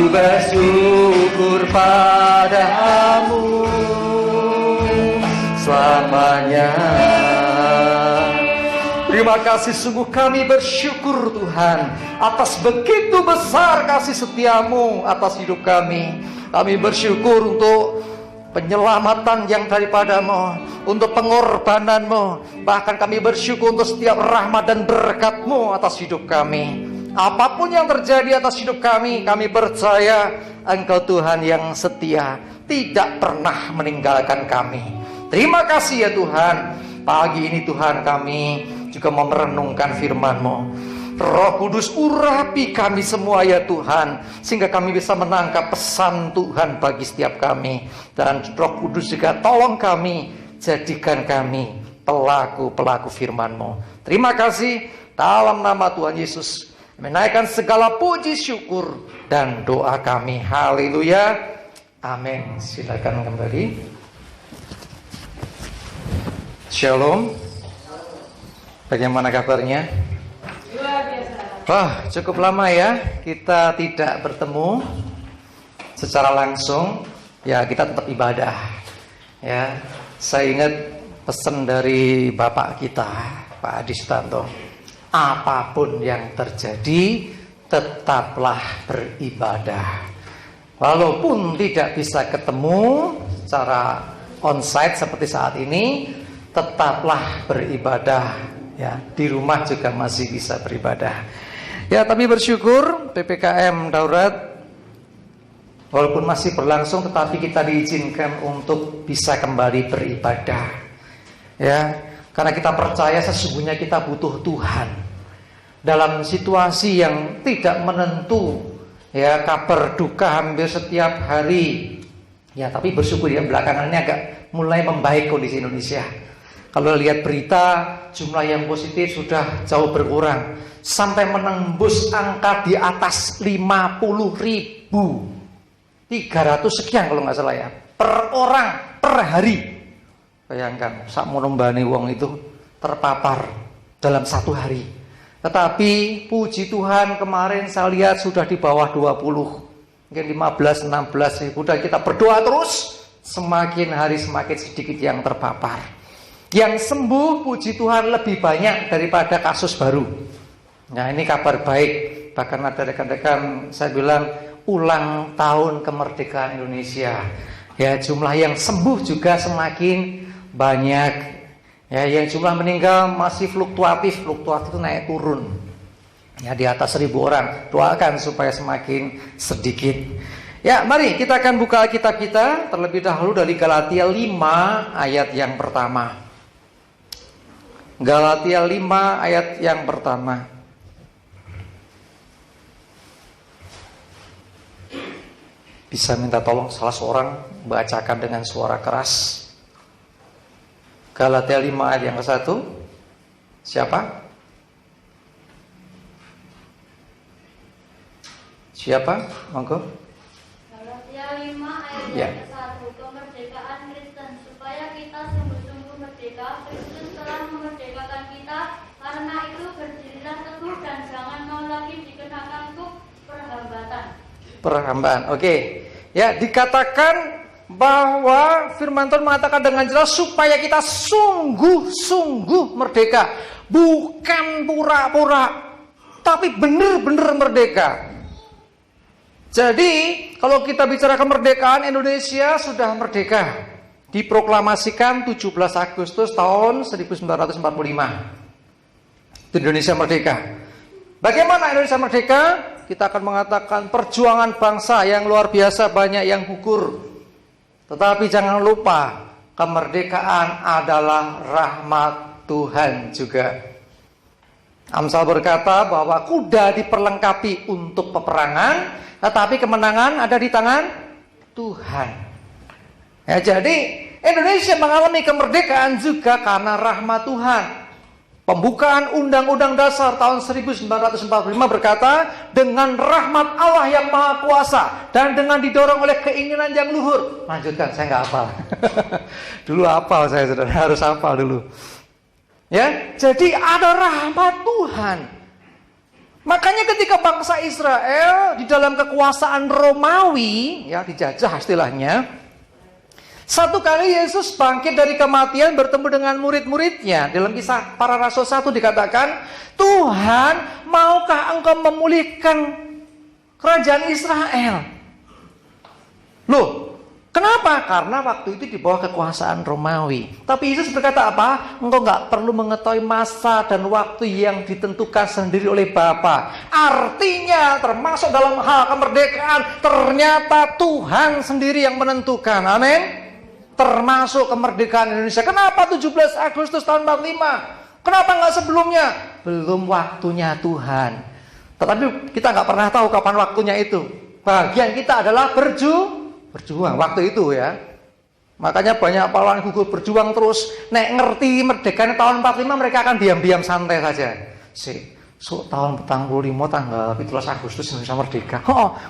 bersyukur padamu selamanya. Terima kasih, sungguh kami bersyukur Tuhan atas begitu besar kasih setiamu atas hidup kami. Kami bersyukur untuk penyelamatan yang daripadamu, untuk pengorbananmu. Bahkan kami bersyukur untuk setiap rahmat dan berkatmu atas hidup kami. Apapun yang terjadi atas hidup kami percaya Engkau Tuhan yang setia, tidak pernah meninggalkan kami. Terima kasih ya Tuhan. Pagi ini Tuhan kami juga mau merenungkan firman-Mu. Roh Kudus urapi kami semua ya Tuhan, sehingga kami bisa menangkap pesan Tuhan bagi setiap kami. Dan Roh Kudus juga tolong kami, jadikan kami pelaku-pelaku firman-Mu. Terima kasih, dalam nama Tuhan Yesus menaikkan segala puji syukur dan doa kami. Haleluya, amin. Silakan kembali. Shalom. Bagaimana kabarnya? Wah, cukup lama ya kita tidak bertemu secara langsung. Ya, kita tetap ibadah. Ya, saya ingat pesan dari Bapak kita, Pak Adistanto. Apapun yang terjadi, tetaplah beribadah. Walaupun tidak bisa ketemu secara onsite seperti saat ini, tetaplah beribadah. Ya, di rumah juga masih bisa beribadah. Ya, tapi bersyukur PPKM darurat walaupun masih berlangsung, tetapi kita diizinkan untuk bisa kembali beribadah. Ya, karena kita percaya sesungguhnya kita butuh Tuhan dalam situasi yang tidak menentu. Ya, kabar duka hampir setiap hari. Ya, tapi bersyukur ya belakangan ini agak mulai membaik kondisi Indonesia. Kalau lihat berita, jumlah yang positif sudah jauh berkurang, sampai menembus angka di atas 50.300 sekian kalau nggak salah ya, per orang per hari. Bayangkan, sak monombani wong itu terpapar dalam satu hari. Tetapi puji Tuhan kemarin saya lihat sudah di bawah 20, mungkin 15-16 ribu. Dan kita berdoa terus, semakin hari semakin sedikit yang terpapar. Yang sembuh puji Tuhan lebih banyak daripada kasus baru. Nah, ini kabar baik. Bahkan ada rekan-rekan saya bilang ulang tahun kemerdekaan Indonesia. Ya, jumlah yang sembuh juga semakin banyak. Ya, yang jumlah meninggal masih fluktuatif itu naik turun. Ya, di atas 1.000 orang. Doakan supaya semakin sedikit. Ya, mari kita akan buka Alkitab kita terlebih dahulu dari Galatia 5 ayat yang pertama. Galatia 5 ayat yang pertama. Bisa minta tolong salah seorang bacakan dengan suara keras. Galatia 5 ayat yang ke-1. Siapa? Siapa? Monggo. Galatia 5 ayat Ya. yang ke-1. Kemerdekaan Kristen, supaya kita sungguh-sungguh merdeka. Kristus telah memerdekakan kita, karena itu berdirilah teguh dan jangan mau lagi dikenakan untuk perhambaan. Oke. Ya, dikatakan bahwa firman Tuhan mengatakan dengan jelas supaya kita sungguh-sungguh merdeka, bukan pura-pura, tapi benar-benar merdeka. Jadi, kalau kita bicara kemerdekaan, Indonesia sudah merdeka. Diproklamasikan 17 Agustus tahun 1945. Indonesia merdeka. Bagaimana Indonesia merdeka? Kita akan mengatakan perjuangan bangsa yang luar biasa, banyak yang gugur. Tetapi jangan lupa, kemerdekaan adalah rahmat Tuhan juga. Amsal berkata bahwa kuda diperlengkapi untuk peperangan, tetapi kemenangan ada di tangan Tuhan. Ya, jadi Indonesia mengalami kemerdekaan juga karena rahmat Tuhan. Pembukaan Undang-Undang Dasar tahun 1945 berkata, dengan rahmat Allah yang Maha Kuasa dan dengan didorong oleh keinginan yang luhur. Lanjutkan, saya nggak hafal. Dulu hafal saya, saudara, harus hafal dulu. Ya, jadi ada rahmat Tuhan. Makanya ketika bangsa Israel di dalam kekuasaan Romawi, ya dijajah istilahnya, satu kali Yesus bangkit dari kematian bertemu dengan murid-muridnya. Dalam Kisah Para Rasul 1 dikatakan, Tuhan, maukah engkau memulihkan kerajaan Israel? Loh, kenapa? Karena waktu itu di bawah kekuasaan Romawi. Tapi Yesus berkata apa? Engkau nggak perlu mengetahui masa dan waktu yang ditentukan sendiri oleh Bapa. Artinya termasuk dalam hal kemerdekaan, ternyata Tuhan sendiri yang menentukan. Amin. Termasuk kemerdekaan Indonesia. Kenapa 17 Agustus tahun 45? Kenapa nggak sebelumnya? Belum waktunya Tuhan. Tetapi kita nggak pernah tahu kapan waktunya itu. Bagian kita adalah berjuang waktu itu ya. Makanya banyak pahlawan gugur berjuang terus. Nek ngerti merdekanya tahun 45 mereka akan diam-diam santai saja. Tahun 45 tanggal 17 Agustus Indonesia merdeka.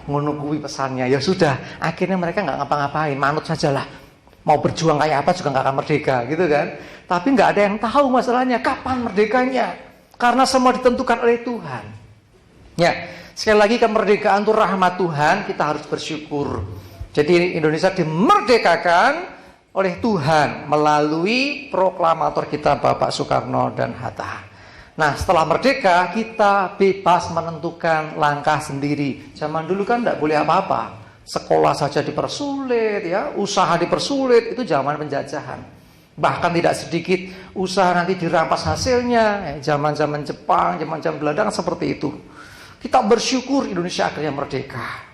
Ngono kuwi pesannya. Ya sudah, akhirnya mereka nggak ngapa-ngapain, manut sajalah. Mau berjuang kayak apa juga nggak akan merdeka gitu kan. Tapi nggak ada yang tahu masalahnya kapan merdekanya. Karena semua ditentukan oleh Tuhan. Ya, sekali lagi kemerdekaan itu rahmat Tuhan, kita harus bersyukur. Jadi Indonesia dimerdekakan oleh Tuhan melalui proklamator kita Bapak Soekarno dan Hatta. Nah, setelah merdeka kita bebas menentukan langkah sendiri. Zaman dulu kan tidak boleh apa-apa. Sekolah saja dipersulit, ya, usaha dipersulit, itu zaman penjajahan. Bahkan tidak sedikit usaha nanti dirampas hasilnya. Zaman-zaman Jepang, zaman-zaman Belanda kan seperti itu. Kita bersyukur Indonesia akhirnya merdeka.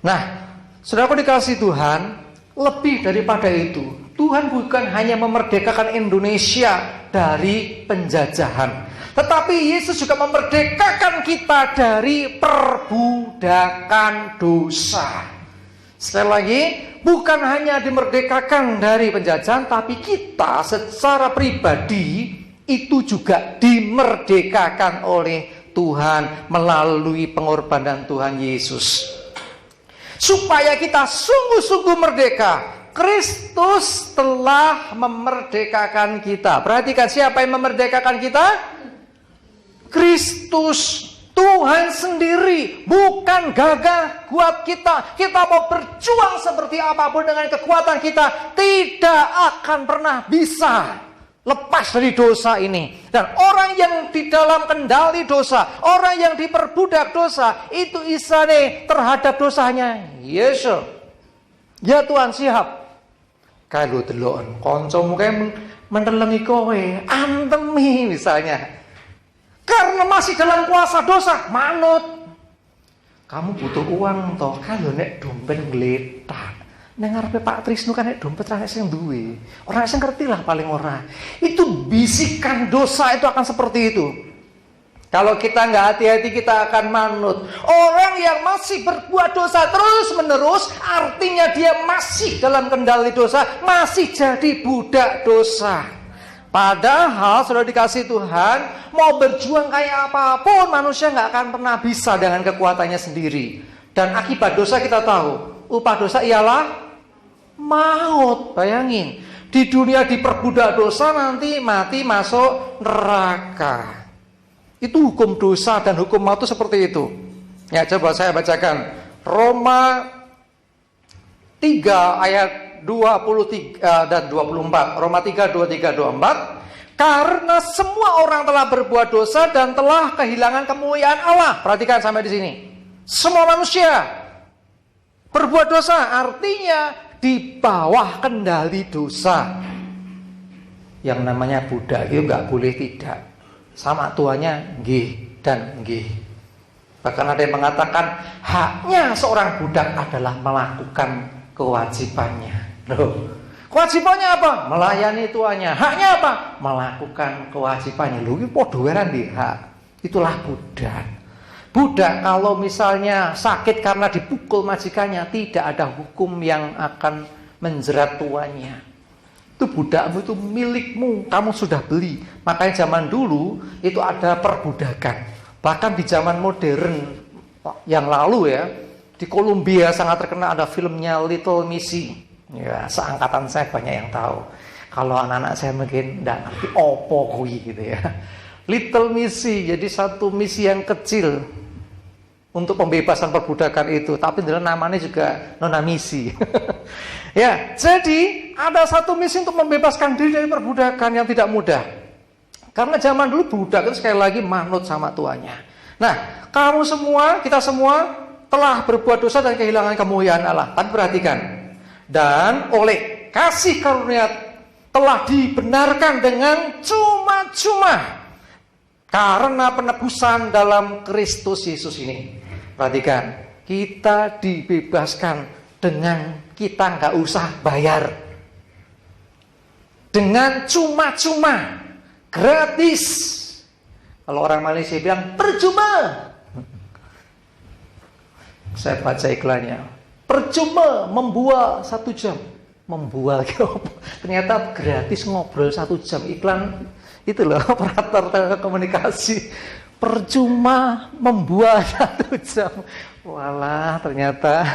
Nah, saudaraku dikasih Tuhan, lebih daripada itu, Tuhan bukan hanya memerdekakan Indonesia dari penjajahan, tetapi Yesus juga memerdekakan kita dari perbudakan dosa. Sekali lagi, bukan hanya dimerdekakan dari penjajahan, tapi kita secara pribadi itu juga dimerdekakan oleh Tuhan melalui pengorbanan Tuhan Yesus. Supaya kita sungguh-sungguh merdeka, Kristus telah memerdekakan kita. Perhatikan, siapa yang memerdekakan kita? Kristus, Tuhan sendiri. Bukan gagah kuat kita. Kita mau berjuang seperti apapun dengan kekuatan kita, tidak akan pernah bisa lepas dari dosa ini. Dan orang yang di dalam kendali dosa, orang yang diperbudak dosa, itu isane terhadap dosanya Yesus. Ya Tuhan, siap. Kalau delok kancamu kae mentelengi kowe, antemi misalnya. Karena masih dalam kuasa dosa, manut. Kamu butuh uang toh, kalau nek dompet ngletak. Nang ngarepe Pak Trisno kan nek dompet ra sing duwe. Ora sing ngerti lah paling ora. Itu bisikan dosa itu akan seperti itu. Kalau kita nggak hati-hati kita akan manut. Orang yang masih berbuat dosa terus-menerus, artinya dia masih dalam kendali dosa, masih jadi budak dosa. Padahal sudah dikasih Tuhan, mau berjuang kayak apapun, manusia nggak akan pernah bisa dengan kekuatannya sendiri. Dan akibat dosa kita tahu, upah dosa ialah maut. Bayangin, di dunia diperbudak dosa, nanti mati masuk neraka. Itu hukum dosa dan hukum maut itu seperti itu. Ya, coba saya bacakan Roma 3 ayat 23 dan 24. Roma 3, 23, 24. Karena semua orang telah berbuat dosa dan telah kehilangan kemuliaan Allah. Perhatikan sampai di sini. Semua manusia berbuat dosa, artinya di bawah kendali dosa. Yang namanya budak itu nggak boleh tidak. Sama tuannya nggih dan nggih. Bahkan ada yang mengatakan haknya seorang budak adalah melakukan kewajibannya. Loh, kewajibannya apa? Melayani tuannya. Haknya apa? Melakukan kewajibannya. Loh, ini padha weran di hak. Itulah budak. Budak kalau misalnya sakit karena dipukul majikannya, tidak ada hukum yang akan menjerat tuannya. Itu budakmu, itu milikmu, kamu sudah beli. Makanya zaman dulu itu ada perbudakan. Bahkan di zaman modern yang lalu ya, di Kolombia sangat terkenal, ada filmnya Little Missy. Ya, seangkatan saya banyak yang tahu. Kalau anak-anak saya mungkin tidak ngerti opo kui gitu ya. Little Missy, jadi satu misi yang kecil, untuk pembebasan perbudakan itu, tapi dalam namanya juga nona misi. Ya, jadi ada satu misi untuk membebaskan diri dari perbudakan yang tidak mudah. Karena zaman dulu budak itu sekali lagi manut sama tuannya. Nah, kamu semua, kita semua telah berbuat dosa dan kehilangan kemuliaan Allah. Tapi perhatikan, dan oleh kasih karunia telah dibenarkan dengan cuma-cuma karena penebusan dalam Kristus Yesus ini. Perhatikan, kita dibebaskan dengan kita nggak usah bayar, dengan cuma-cuma, gratis. Kalau orang Malaysia bilang percuma. Saya baca iklannya, percuma membual 1 jam. Membual, ternyata gratis ngobrol 1 jam. Iklan itu loh, operator telekomunikasi. Percuma membual 1 jam. Walah, ternyata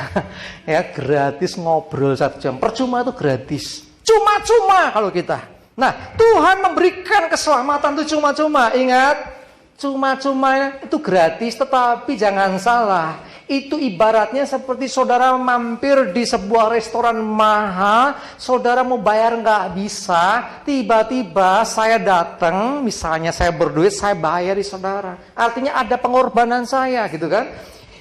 ya gratis ngobrol 1 jam. Percuma itu gratis. Cuma-cuma kalau kita. Nah, Tuhan memberikan keselamatan itu cuma-cuma. Ingat, cuma-cuma itu gratis, tetapi jangan salah. Itu ibaratnya seperti saudara mampir di sebuah restoran mahal, saudara mau bayar nggak bisa, tiba-tiba saya datang, misalnya saya berduit, saya bayar di saudara. Artinya ada pengorbanan saya, gitu kan?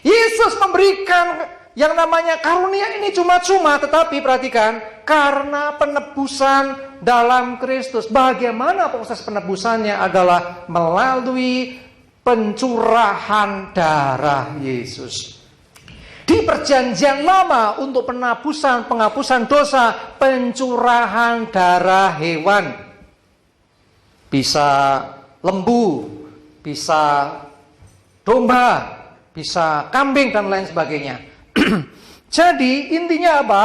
Yesus memberikan yang namanya karunia ini cuma-cuma, tetapi perhatikan, karena penebusan dalam Kristus. Bagaimana proses penebusannya adalah melalui pencurahan darah Yesus. Di perjanjian lama untuk penghapusan dosa, pencurahan darah hewan. Bisa lembu, bisa domba, bisa kambing dan lain sebagainya. Jadi intinya apa?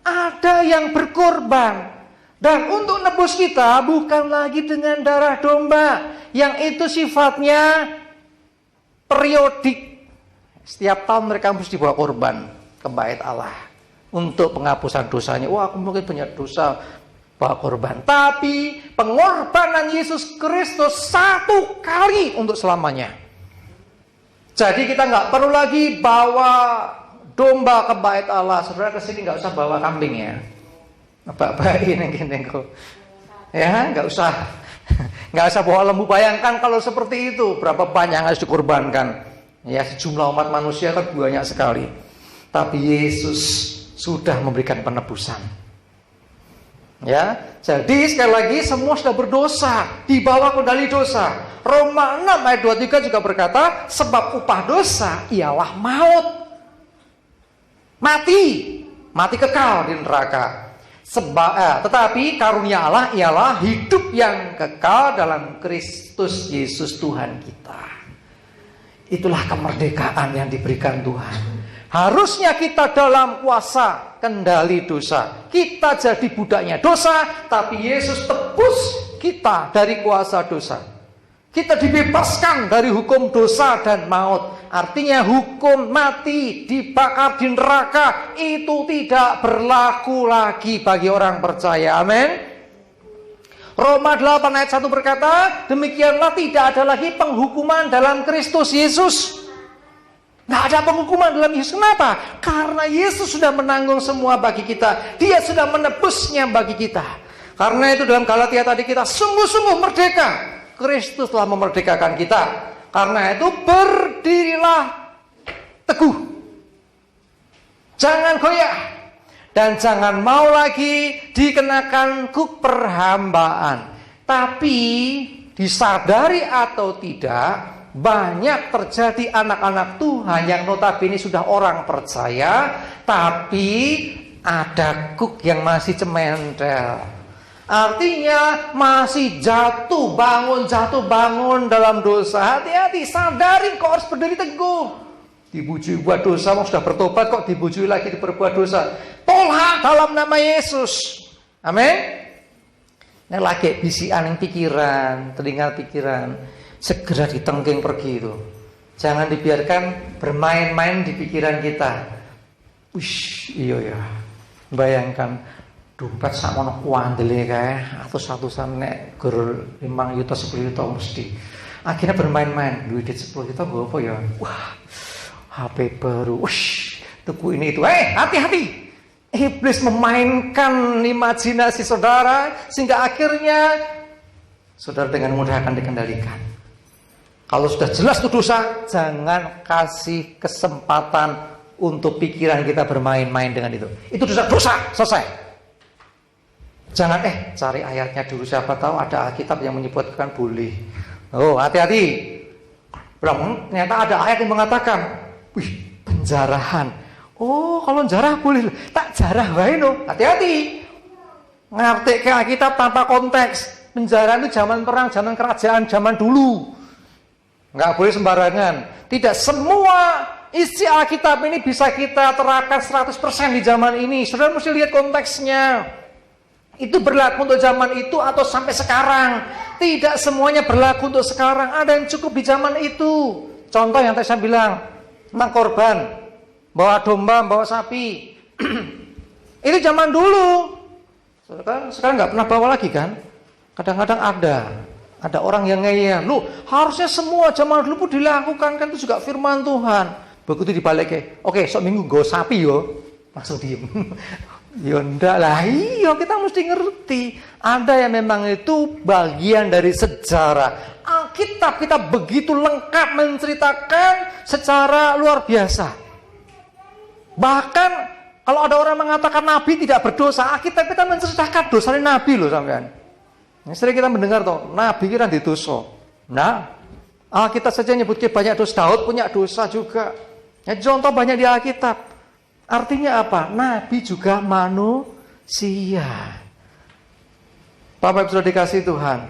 Ada yang berkorban. Dan untuk nebus kita bukan lagi dengan darah domba, yang itu sifatnya periodik. Setiap tahun mereka mesti dibawa korban ke bait Allah untuk penghapusan dosanya. Wah, aku mungkin banyak dosa, bawa korban. Tapi pengorbanan Yesus Kristus 1 kali untuk selamanya. Jadi kita nggak perlu lagi bawa domba ke bait Allah. Saudara kesini nggak usah bawa kambing ya. Bapak ini gini kok. Ya, nggak usah bawa lembu. Bayangkan kalau seperti itu, berapa banyak yang harus dikorbankan. Ya, sejumlah umat manusia kan banyak sekali. Tapi Yesus sudah memberikan penebusan. Ya, jadi sekali lagi semua sudah berdosa, di bawah kendali dosa. Roma 6 ayat 23 juga berkata, sebab upah dosa ialah maut. Mati kekal di neraka. Tetapi karunia Allah ialah hidup yang kekal dalam Kristus Yesus Tuhan kita. Itulah kemerdekaan yang diberikan Tuhan. Harusnya kita dalam kuasa kendali dosa. Kita jadi budaknya dosa, tapi Yesus tebus kita dari kuasa dosa. Kita dibebaskan dari hukum dosa dan maut. Artinya hukum mati, dibakar di neraka, itu tidak berlaku lagi bagi orang percaya. Amin. Roma 8 ayat 1 berkata, demikianlah tidak ada lagi penghukuman dalam Kristus Yesus. Nggak ada penghukuman dalam Yesus. Kenapa? Karena Yesus sudah menanggung semua bagi kita. Dia sudah menebusnya bagi kita. Karena itu dalam Galatia tadi kita sungguh-sungguh merdeka. Kristus telah memerdekakan kita. Karena itu berdirilah teguh. Jangan goyah. Dan jangan mau lagi dikenakan kuk perhambaan. Tapi disadari atau tidak, banyak terjadi anak-anak Tuhan yang notabene sudah orang percaya, tapi ada kuk yang masih cementel. Artinya masih jatuh bangun dalam dosa. Hati-hati, sadarin kok harus berdiri teguh. Dibujui buat dosa, mau sudah bertobat kok dibujui lagi diperbuat dosa. Tolak dalam nama Yesus. Amin. Ini lagi bisian yang pikiran, telinga pikiran, segera ditengking pergi itu. Jangan dibiarkan bermain-main di pikiran kita. Wish, iya ya. Bayangkan dompet sakmono kuandele kae, atus-atusan nek gur 5 juta 10 juta mesti. Akhirnya bermain-main, duit 10 juta gue apa ya? Wah. HP baru. Wush, tuku ini itu. Hati-hati. Iblis memainkan imajinasi saudara sehingga akhirnya saudara dengan mudah akan dikendalikan. Kalau sudah jelas itu dosa, jangan kasih kesempatan untuk pikiran kita bermain-main dengan itu. Itu dosa, selesai. Jangan cari ayatnya dulu, siapa tahu ada Alkitab yang menyebutkan boleh. Oh, hati-hati. Ternyata ada ayat yang mengatakan, penjarahan. Oh, kalau jarah boleh, tak jarah wae no. Hati-hati. Ngerti ke Alkitab tanpa konteks. Penjara itu zaman perang, zaman kerajaan, zaman dulu. Nggak boleh sembarangan. Tidak semua isi Alkitab ini bisa kita terapkan 100% di zaman ini. Saudara mesti lihat konteksnya. Itu berlaku untuk zaman itu atau sampai sekarang. Tidak semuanya berlaku untuk sekarang. Ada yang cukup di zaman itu. Contoh yang tadi saya bilang tentang korban. Bawa domba, bawa sapi. Itu zaman dulu. Sekarang nggak pernah bawa lagi kan? Kadang-kadang ada orang yang ngeyel. Loh, harusnya semua zaman dulu pun dilakukan, kan itu juga firman Tuhan. Begitu dibalik, oke, sok minggu go sapi yo. Langsung diem. Ya enggak lah, iya kita mesti ngerti. Ada yang memang itu bagian dari sejarah. Alkitab kita begitu lengkap menceritakan secara luar biasa. Bahkan kalau ada orang mengatakan Nabi tidak berdosa, Alkitab kita menceritakan dosanya Nabi loh sampean. Sering kita mendengar toh, Nabi kira didosa. Nah, Alkitab saja nyebutnya banyak dosa. Daud punya dosa juga. Ya, contoh banyak di Alkitab. Artinya apa? Nabi juga manusia. Bapak Ibu sudah dikasih Tuhan.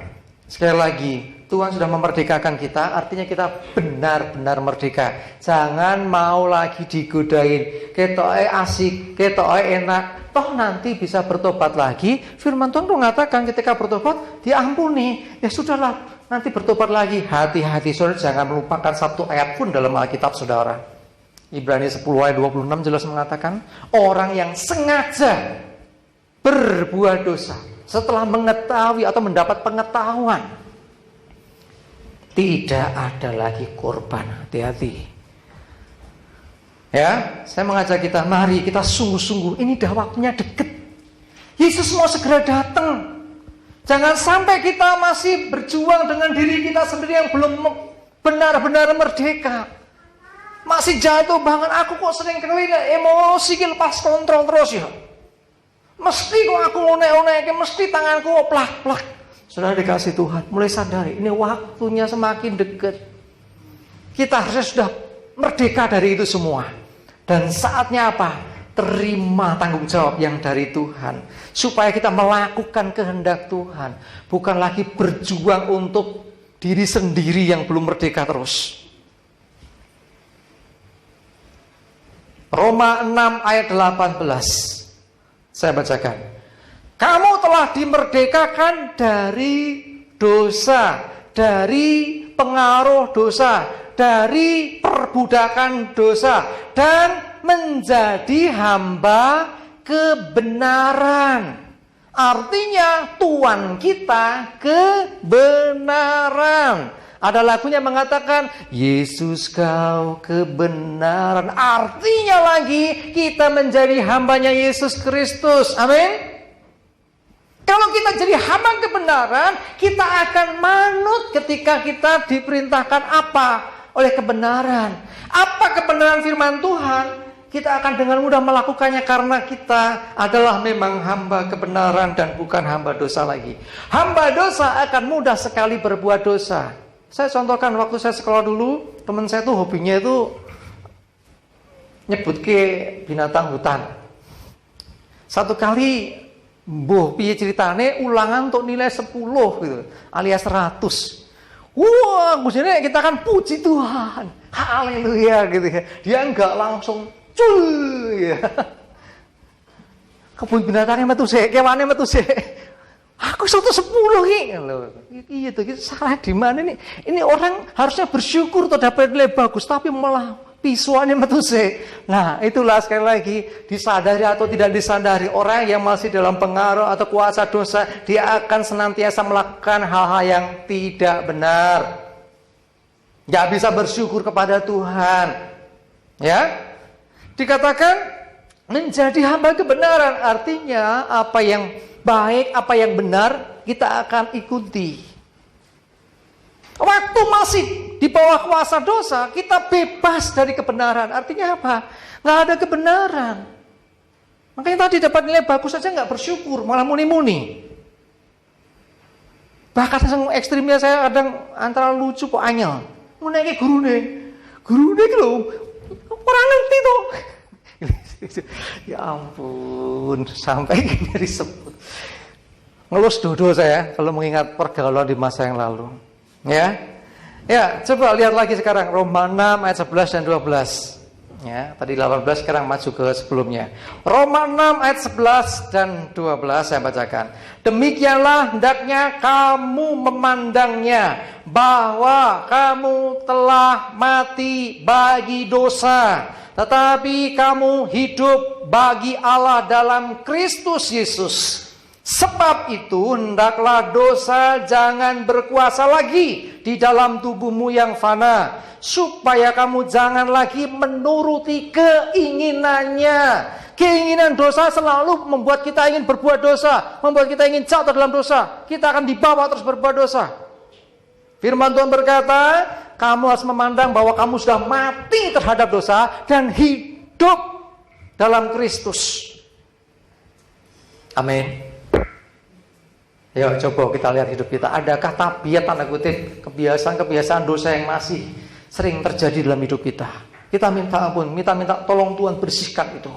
Sekali lagi, Tuhan sudah memerdekakan kita, artinya kita benar-benar merdeka. Jangan mau lagi digodain. Ketoke asik, ketoke enak. Toh nanti bisa bertobat lagi. Firman Tuhan mengatakan ketika bertobat diampuni. Ya sudahlah, nanti bertobat lagi. Hati-hati saudara, jangan melupakan satu ayat pun dalam Alkitab saudara. Ibrani 10 ayat 26 jelas mengatakan, orang yang sengaja berbuat dosa setelah mengetahui atau mendapat pengetahuan, tidak ada lagi korban. Hati-hati. Ya, saya mengajak kita, mari kita sungguh-sungguh, ini dah waktunya deket. Yesus mau segera datang. Jangan sampai kita masih berjuang dengan diri kita sendiri yang belum benar-benar merdeka. Masih jatuh banget, aku kok sering kena emosi lepas kontrol terus ya. Mesti kok aku ngonek-ngonek, mesti tanganku plak-plak. Sudah dikasih Tuhan, mulai sadari, ini waktunya semakin dekat. Kita harusnya sudah merdeka dari itu semua. Dan saatnya apa? Terima tanggung jawab yang dari Tuhan. Supaya kita melakukan kehendak Tuhan. Bukan lagi berjuang untuk diri sendiri yang belum merdeka terus. Roma 6 ayat 18. Saya bacakan. Kamu telah dimerdekakan dari dosa, dari pengaruh dosa, dari perbudakan dosa, dan menjadi hamba kebenaran. Artinya Tuhan kita kebenaran. Ada lagunya mengatakan, Yesus kau kebenaran. Artinya lagi, kita menjadi hambanya Yesus Kristus. Amin. Kalau kita jadi hamba kebenaran, kita akan manut ketika kita diperintahkan apa? Oleh kebenaran. Apa kebenaran firman Tuhan? Kita akan dengan mudah melakukannya karena kita adalah memang hamba kebenaran dan bukan hamba dosa lagi. Hamba dosa akan mudah sekali berbuat dosa. Saya contohkan waktu saya sekolah dulu, teman saya tuh hobinya itu nyebut ke binatang hutan. Satu kali, mbuh piye ceritane ulangan untuk nilai 10 gitu, alias 100. Wah, maksudnya kita kan puji Tuhan, haleluya gitu ya. Dia enggak langsung cul ya. Kebun binatangnya metu sik, kewane metu sik. Aku 110 ki. Iya tuh, salah di mana nih? Ini orang harusnya bersyukur tuh dapat nilai bagus, tapi malah pisuannya metu sik. Nah, itulah sekali lagi, disadari atau tidak disadari, orang yang masih dalam pengaruh atau kuasa dosa, dia akan senantiasa melakukan hal-hal yang tidak benar. Gak bisa bersyukur kepada Tuhan. Ya, dikatakan menjadi hamba kebenaran, artinya apa yang baik, apa yang benar kita akan ikuti. Waktu masih di bawah kuasa dosa, kita bebas dari kebenaran. Artinya apa? Nggak ada kebenaran. Makanya tadi dapat nilai bagus saja nggak bersyukur, malah muni-muni. Bahkan yang ekstrimnya saya kadang antara lucu kok angel. Mulai kayak guru nih lho, orang ngerti tuh. Ya ampun, sampai gini disebut. Ngelus dodo saya kalau mengingat pergaulan di masa yang lalu. Ya, coba lihat lagi sekarang Roma 6 ayat 11 dan 12. Ya, tadi 18, sekarang maju ke sebelumnya. Roma 6 ayat 11 dan 12 saya bacakan. Demikianlah hendaknya kamu memandangnya, bahwa kamu telah mati bagi dosa, tetapi kamu hidup bagi Allah dalam Kristus Yesus. Sebab itu hendaklah dosa jangan berkuasa lagi di dalam tubuhmu yang fana, supaya kamu jangan lagi menuruti keinginannya. Keinginan dosa selalu membuat kita ingin berbuat dosa, membuat kita ingin jatuh dalam dosa. Kita akan dibawa terus berbuat dosa. Firman Tuhan berkata, kamu harus memandang bahwa kamu sudah mati terhadap dosa dan hidup dalam Kristus. Amin. Ya, coba kita lihat hidup kita. Adakah tabiat, tanda kutip, kebiasaan-kebiasaan dosa yang masih sering terjadi dalam hidup kita? Kita minta ampun, minta tolong Tuhan bersihkan itu.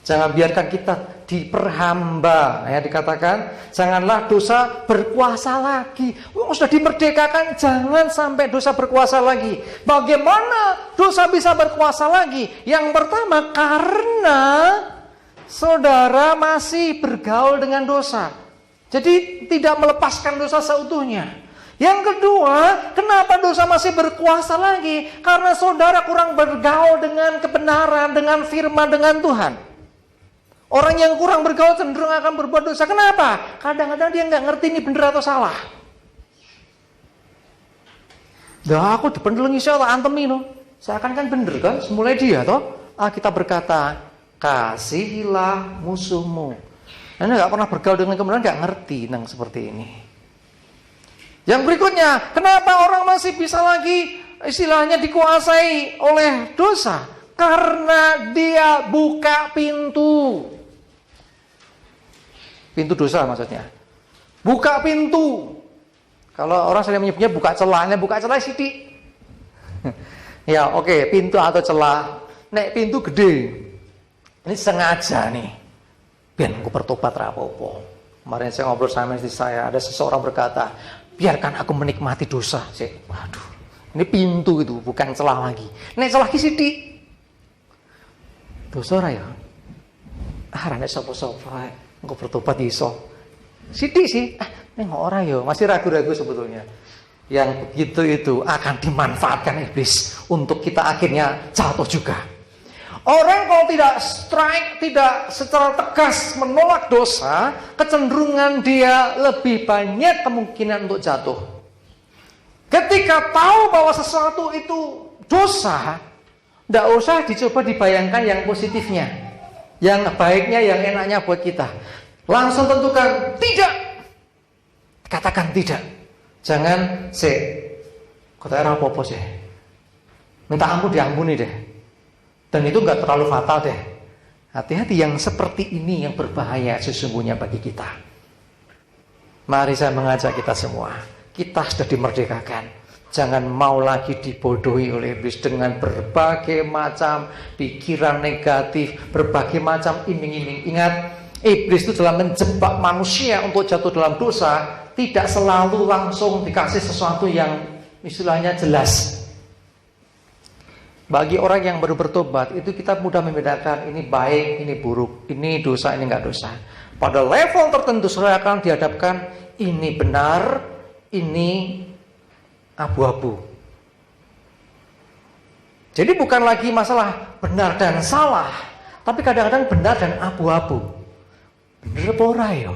Jangan biarkan kita diperhamba. Ya, dikatakan, janganlah dosa berkuasa lagi. Sudah dimerdekakan, jangan sampai dosa berkuasa lagi. Bagaimana dosa bisa berkuasa lagi? Yang pertama, karena saudara masih bergaul dengan dosa. Jadi tidak melepaskan dosa seutuhnya. Yang kedua, kenapa dosa masih berkuasa lagi? Karena saudara kurang bergaul dengan kebenaran, dengan firman, dengan Tuhan. Orang yang kurang bergaul cenderung akan berbuat dosa. Kenapa? Kadang-kadang dia nggak ngerti ini benar atau salah. Dah aku dipendelengi saya antemi no. Seakan kan bener kan? Semulai dia toh. Kita berkata, kasihilah musuhmu. Anda nggak pernah bergaul dengan kebenaran, nggak ngerti tentang seperti ini. Yang berikutnya, kenapa orang masih bisa lagi istilahnya dikuasai oleh dosa? Karena dia buka pintu. Pintu dosa maksudnya. Buka pintu. Kalau orang sering menyebutnya buka celah sidik. Ya oke, pintu atau celah. Nek pintu gede. Ini sengaja nih. Biar aku bertobat rapopo. Kemarin saya ngobrol sama istri saya, ada seseorang berkata, biarkan aku menikmati dosa. Waduh, ini pintu itu, bukan celah lagi. Nek celah ki sithik. Dosa ora ya? Arane sapa-sapa, engko bertobat iso. Sithik sih. Nek ora ya, masih ragu-ragu sebetulnya. Yang begitu itu akan dimanfaatkan iblis untuk kita akhirnya jatuh juga. Orang kalau tidak strike, tidak secara tegas menolak dosa, kecenderungan dia lebih banyak kemungkinan untuk jatuh. Ketika tahu bahwa sesuatu itu dosa, tidak usah dicoba dibayangkan yang positifnya, yang baiknya, yang enaknya buat kita. Langsung tentukan tidak. Katakan tidak. Jangan kata apa-apa sih. Minta ampun diampuni deh. Dan itu nggak terlalu fatal deh. Hati-hati yang seperti ini yang berbahaya sesungguhnya bagi kita. Mari saya mengajak kita semua. Kita sudah dimerdekakan. Jangan mau lagi dibodohi oleh iblis dengan berbagai macam pikiran negatif, berbagai macam iming-iming. Ingat, iblis itu dalam menjebak manusia untuk jatuh dalam dosa, tidak selalu langsung dikasih sesuatu yang istilahnya jelas. Bagi orang yang baru bertobat, itu kita mudah membedakan ini baik, ini buruk, ini dosa, ini enggak dosa. Pada level tertentu saudara akan dihadapkan ini benar, ini abu-abu. Jadi bukan lagi masalah benar dan salah, tapi kadang-kadang benar dan abu-abu. Benar apa ora ya?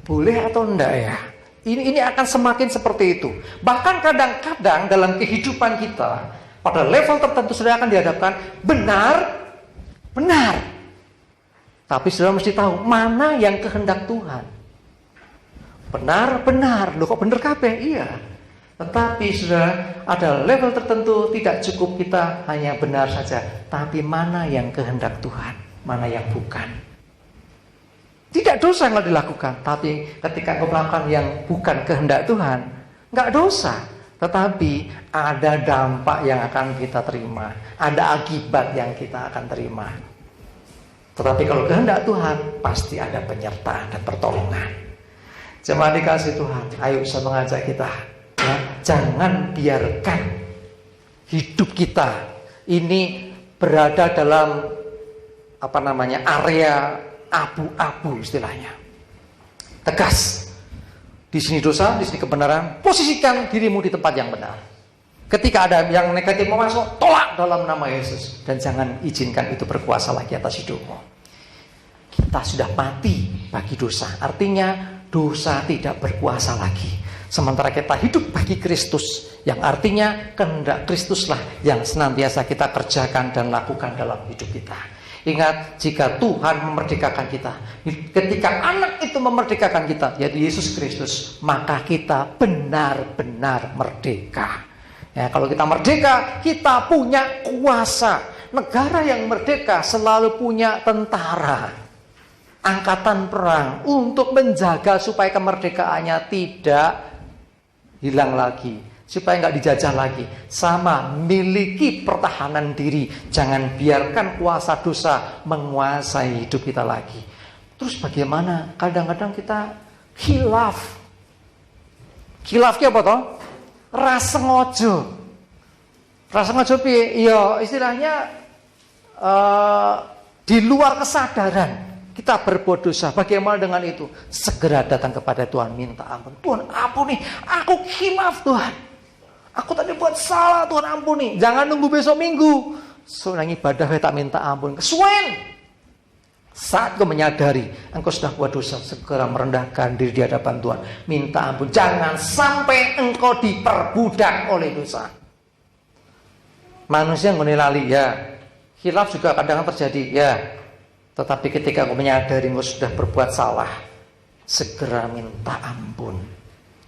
Boleh atau enggak ya? Ini akan semakin seperti itu. Bahkan kadang-kadang dalam kehidupan kita, Pada level tertentu saudara akan dihadapkan benar. Tapi saudara mesti tahu mana yang kehendak Tuhan. Benar. Loh kok benar kabeh? Iya. Tetapi saudara, ada level tertentu tidak cukup kita hanya benar saja, tapi mana yang kehendak Tuhan, mana yang bukan. Tidak dosa kalau dilakukan, tapi ketika kau melakukan yang bukan kehendak Tuhan, nggak dosa. Tetapi ada dampak yang akan kita terima, ada akibat yang kita akan terima. Tetapi kalau kehendak Tuhan, pasti ada penyertaan dan pertolongan. Jemaat dikasih Tuhan, ayo saya mengajak kita, ya, jangan biarkan hidup kita ini berada dalam area abu-abu istilahnya. Tegas. Di sini dosa, di sini kebenaran. Posisikan dirimu di tempat yang benar. Ketika ada yang negatif mau masuk, tolak dalam nama Yesus. Dan jangan izinkan itu berkuasa lagi atas hidupmu. Kita sudah mati bagi dosa. Artinya dosa tidak berkuasa lagi. Sementara kita hidup bagi Kristus. Yang artinya kehendak Kristuslah yang senantiasa kita kerjakan dan lakukan dalam hidup kita. Ingat, jika Tuhan memerdekakan kita, ketika anak itu memerdekakan kita, yaitu Yesus Kristus, maka kita benar-benar merdeka. Ya, kalau kita merdeka, kita punya kuasa. Negara yang merdeka selalu punya tentara, angkatan perang untuk menjaga supaya kemerdekaannya tidak hilang lagi, supaya nggak dijajah lagi. Sama, miliki pertahanan diri. Jangan biarkan kuasa dosa menguasai hidup kita lagi. Terus bagaimana? Kadang-kadang kita khilaf. Khilafnya apa toh? Rasa ngojo piye? Ya istilahnya di luar kesadaran. Kita berbuat dosa. Bagaimana dengan itu? Segera datang kepada Tuhan, minta ampun. Tuhan ampuni, aku khilaf Tuhan. Aku tadi buat salah, Tuhan ampuni. Jangan nunggu besok minggu. Soalnya ibadah tak minta ampun. Kesuwen. Saat kau menyadari engkau sudah buat dosa, segera merendahkan diri di hadapan Tuhan. Minta ampun. Jangan sampai engkau diperbudak oleh dosa. Manusia ngene lali ya. Khilaf juga kadang terjadi ya. Tetapi ketika kau menyadari engkau sudah berbuat salah, segera minta ampun.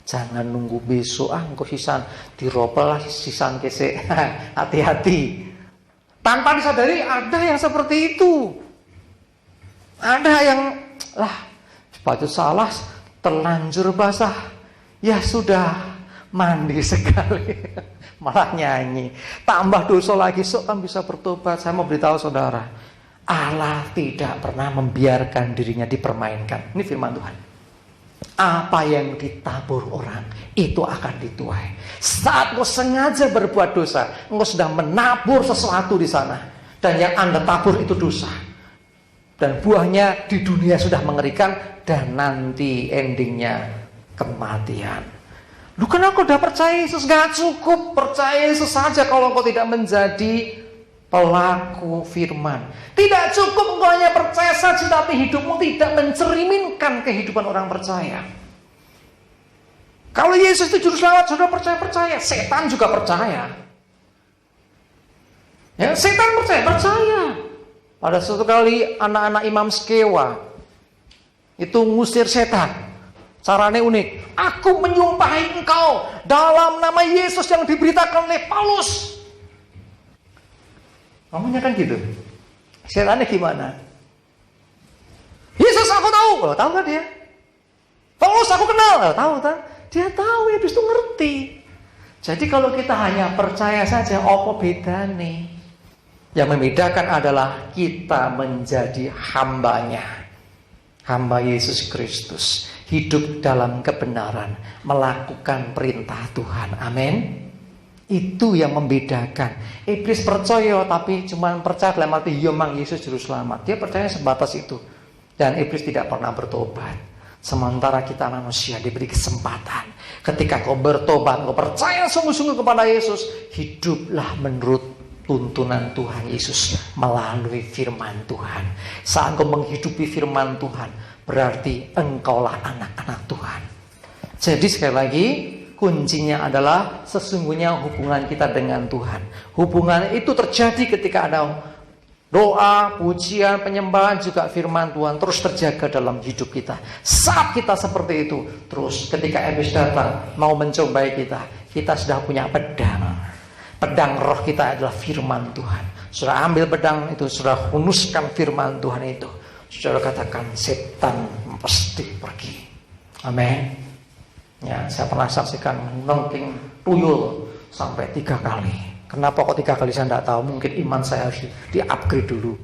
Jangan nunggu besok, engkau sisan diropel lah sisan kese. Hati-hati. Tanpa disadari ada yang seperti itu. Ada yang baju salah terlanjur basah. Ya sudah mandi sekali. Malah nyanyi. Tambah dosa lagi, sok kan bisa bertobat. Saya mau beritahu saudara, Allah tidak pernah membiarkan dirinya dipermainkan. Ini firman Tuhan. Apa yang ditabur orang, itu akan dituai. Saat kau sengaja berbuat dosa, engkau sudah menabur sesuatu di sana. Dan yang Anda tabur itu dosa. Dan buahnya di dunia sudah mengerikan. Dan nanti endingnya kematian. Lu kan aku udah percaya Yesus, gak cukup percaya Yesus saja kalau engkau tidak menjadi pelaku firman. Tidak cukup engkau hanya percaya saja, tapi hidupmu tidak mencerminkan kehidupan orang percaya. Kalau Yesus itu juru selamat, sudah percaya. Setan juga percaya. Ya, setan percaya. Pada suatu kali anak-anak Imam Skewa itu ngusir setan. Caranya unik. Aku menyumpahi engkau dalam nama Yesus yang diberitakan oleh Paulus. Ngomongnya kan gitu. Setannya gimana? Yesus aku tahu. Tahu kan dia? Paulus aku kenal. Tahu kan? Dia tahu, ya itu ngerti. Jadi kalau kita hanya percaya saja, apa bedanya? Yang membedakan adalah kita menjadi hambanya. Hamba Yesus Kristus. Hidup dalam kebenaran. Melakukan perintah Tuhan. Amin. Itu yang membedakan. Iblis percaya tapi cuma percaya dalam arti Mang Yesus juru selamat. Dia percaya sebatas itu. Dan iblis tidak pernah bertobat. Sementara kita manusia diberi kesempatan. Ketika kau bertobat, kau percaya sungguh-sungguh kepada Yesus, hiduplah menurut tuntunan Tuhan Yesus melalui firman Tuhan. Saat kau menghidupi firman Tuhan, berarti engkaulah anak-anak Tuhan. Jadi sekali lagi, Kuncinya adalah sesungguhnya hubungan kita dengan Tuhan. Hubungan itu terjadi ketika ada doa, pujian, penyembahan, juga firman Tuhan terus terjaga dalam hidup kita. Saat kita seperti itu, terus ketika iblis datang mau mencobai kita sudah punya pedang. Pedang roh kita adalah firman Tuhan. Sudah ambil pedang itu, sudah hunuskan firman Tuhan itu. Sudah katakan setan pasti pergi. Amin. Ya, saya pernah saksikan menongking tuyul sampai 3 kali. Kenapa kok 3 kali saya tidak tahu. Mungkin iman saya harus di-upgrade dulu.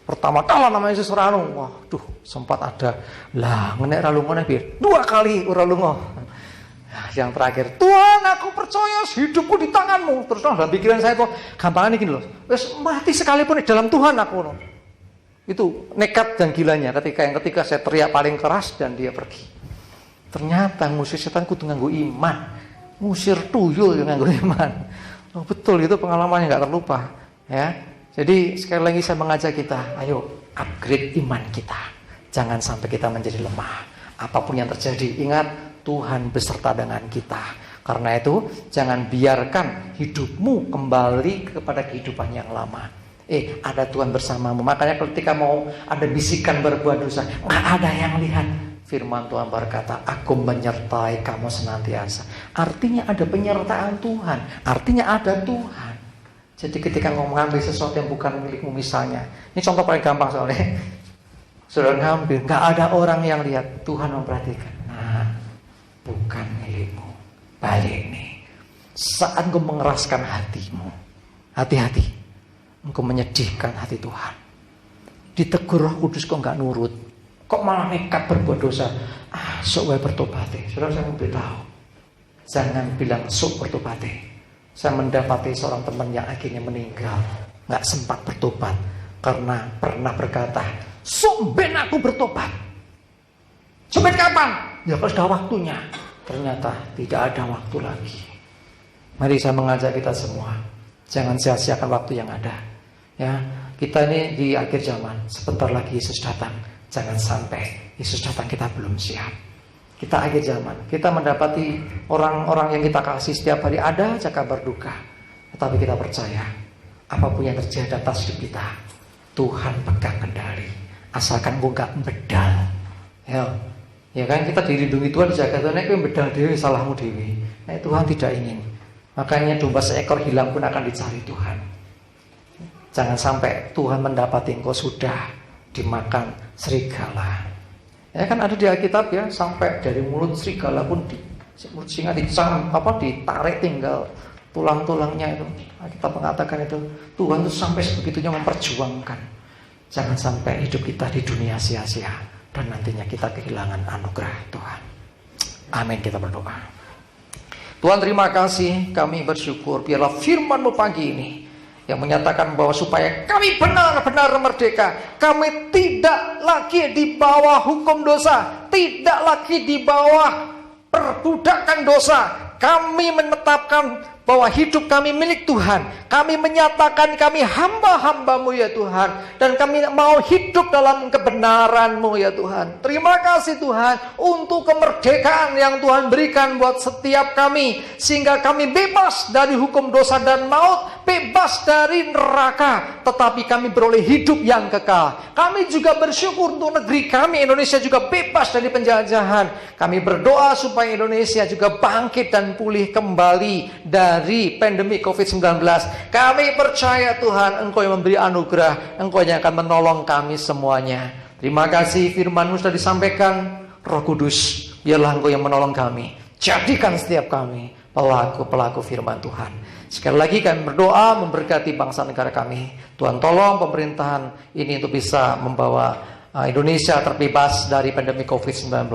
Pertama kali namanya Yesus ranu, waduh sempat ada lah ngenek ralungo bir 2 kali uralungo. Yang terakhir, Tuhan aku percaya hidupku di tanganmu. Terus dalam pikiran saya tuh gampangan ini loh, wes mati sekalipun di dalam Tuhan aku loh. Itu nekat dan gilanya ketika saya teriak paling keras dan dia pergi. Ternyata ngusir setan kudu nganggo iman, ngusir tuyul yang nganggo iman. Oh, betul, itu pengalaman yang gak terlupa ya. Jadi sekali lagi saya mengajak kita, ayo upgrade iman kita. Jangan sampai kita menjadi lemah. Apapun yang terjadi, ingat Tuhan beserta dengan kita. Karena itu jangan biarkan hidupmu kembali kepada kehidupan yang lama. Ada Tuhan bersamamu. Makanya ketika mau ada bisikan berbuat dosa, gak ada yang lihat. Firman Tuhan berkata, aku menyertai kamu senantiasa. Artinya ada penyertaan Tuhan. Artinya ada Tuhan. Jadi ketika mau mengambil sesuatu yang bukan milikmu misalnya. Ini contoh paling gampang soalnya. Sudah ngambil, gak ada orang yang lihat. Tuhan memperhatikan. Nah, bukan milikmu. Balik nih. Saat engkau mengeraskan hatimu, hati-hati. Engkau menyedihkan hati Tuhan. Ditegur Roh Kudus kok gak nurut. Kok malah nekat berbuat dosa? Sok wae bertobate. Saudara, saya mau beritahu, jangan bilang sok bertobate. Saya mendapati seorang teman yang akhirnya meninggal, gak sempat bertobat karena pernah berkata, sok ben aku bertobat. Sampai kapan? Ya kalau sudah waktunya. Ternyata tidak ada waktu lagi. Mari saya mengajak kita semua, jangan sia-siakan waktu yang ada. Ya, kita ini di akhir zaman, sebentar lagi Yesus datang. Jangan sampai Yesus datang kita belum siap. Kita akhir zaman, kita mendapati orang-orang yang kita kasih setiap hari ada aja kabar duka. Tetapi kita percaya, apapun yang terjadi atas hidup kita, Tuhan pegang kendali. Asalkan gue gak bedal. Ya kan, kita dilindungi Tuhan, dijaga Tuhan. Nek bedal dewi, salahmu dewi. Nah, Tuhan tidak ingin. Makanya domba seekor hilang pun akan dicari Tuhan. Jangan sampai Tuhan mendapati engkau sudah dimakan serigala. Ya kan ada di Alkitab ya, sampai dari mulut serigala pun mulut singa ditarik tinggal tulang-tulangnya itu. Kita mengatakan itu Tuhan itu sampai sebegitunya memperjuangkan. Jangan sampai hidup kita di dunia sia-sia dan nantinya kita kehilangan anugerah Tuhan. Amin, kita berdoa. Tuhan, terima kasih, kami bersyukur biarlah firman-Mu pagi ini yang menyatakan bahwa supaya kami benar-benar merdeka. Kami tidak lagi di bawah hukum dosa, tidak lagi di bawah perbudakan dosa. Kami menetapkan bahwa hidup kami milik Tuhan. Kami menyatakan kami hamba-hamba-Mu ya Tuhan. Dan kami mau hidup dalam kebenaran-Mu ya Tuhan. Terima kasih Tuhan untuk kemerdekaan yang Tuhan berikan buat setiap kami. Sehingga kami bebas dari hukum dosa dan maut, bebas dari neraka. Tetapi kami beroleh hidup yang kekal. Kami juga bersyukur untuk negeri kami, Indonesia juga bebas dari penjajahan. Kami berdoa supaya Indonesia juga bangkit dan pulih kembali dari pandemi COVID-19. Kami percaya Tuhan, Engkau yang memberi anugerah, Engkau yang akan menolong kami semuanya. Terima kasih firman-Mu sudah disampaikan. Roh Kudus, biarlah Engkau yang menolong kami. Jadikan setiap kami pelaku-pelaku firman Tuhan. Sekali lagi kami berdoa memberkati bangsa negara kami. Tuhan tolong pemerintahan ini untuk bisa membawa Indonesia terbebas dari pandemi COVID-19.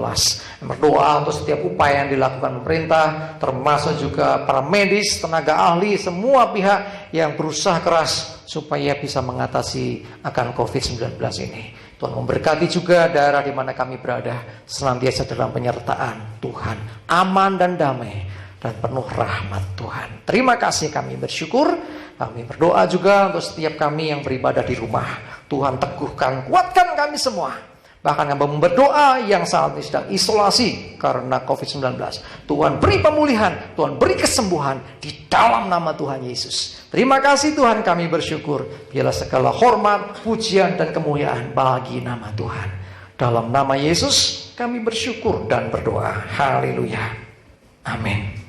Berdoa untuk setiap upaya yang dilakukan pemerintah, termasuk juga para medis, tenaga ahli, semua pihak yang berusaha keras supaya bisa mengatasi akan COVID-19 ini. Tuhan memberkati juga daerah di mana kami berada, senantiasa dalam penyertaan Tuhan, aman dan damai, dan penuh rahmat Tuhan. Terima kasih, kami bersyukur. Kami berdoa juga untuk setiap kami yang beribadah di rumah. Tuhan teguhkan, kuatkan kami semua. Bahkan hamba berdoa yang saat ini sedang isolasi karena COVID-19. Tuhan beri pemulihan, Tuhan beri kesembuhan di dalam nama Tuhan Yesus. Terima kasih Tuhan, kami bersyukur. Biarlah segala hormat, pujian, dan kemuliaan bagi nama Tuhan. Dalam nama Yesus kami bersyukur dan berdoa. Haleluya. Amin.